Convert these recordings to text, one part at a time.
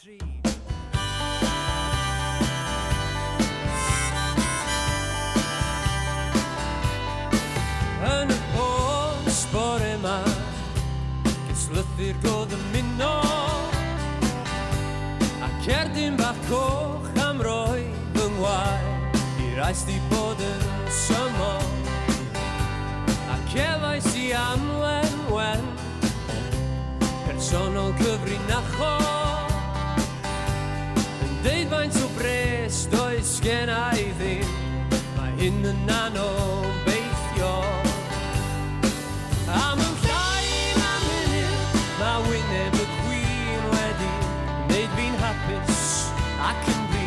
cryf. Yn y bos bore yma, gyslythu'r god yn muno, a cerdyn bach coch am roi fy ngwaed i'r aes di bod yn symo, a cefais i amlen wen personol cyfrinacho, yn deud faint o bres does gen i ddim, mae hyn yn anobeithio. Am yn llai na munud, mae wyneb y gwyn wedi wneud fi'n hapus ac yn fi.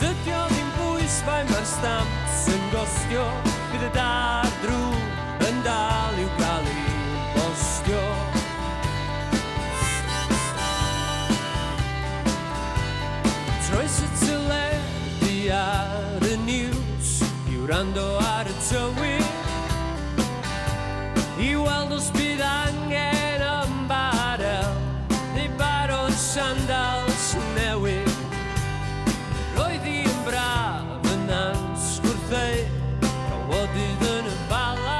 Dydi o ddim bwys faint mae'r stamps yn gostio, bydd y dar drwg yn dal i'w gael i'w bostio. Troes y teledu ar y news, i'w rando ar y tywydd, i weld os bydd angen ymbarel neu barod sandals newydd. Roedd hi yn braf yn ansgwrthau, cawodydd yn y bala.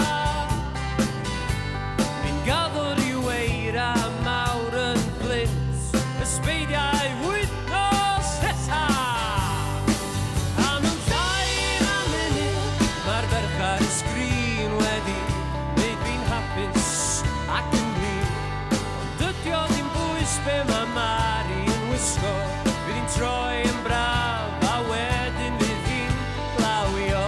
Fi'n gaddor i weira mawr yn blint, ysbeidiau wythnos nesa. Am yn llai na munud, mae'r ferch ar y sgrin wedi hapus ac yn blin, ond dydi o ddim bwys be mae Mari yn wisgo, fydd hi'n troi yn braf a wedyn fydd hi'n glawio.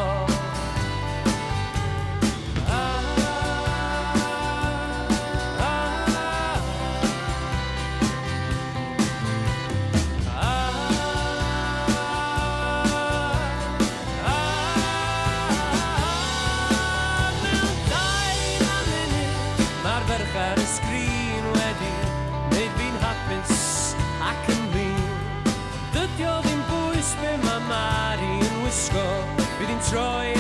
Ferch ar y sgrin wedi wneud fi'n hapus ac yn blin. Dydi o ddim bwys be mae Mari yn wisgo, fydd hi'n troi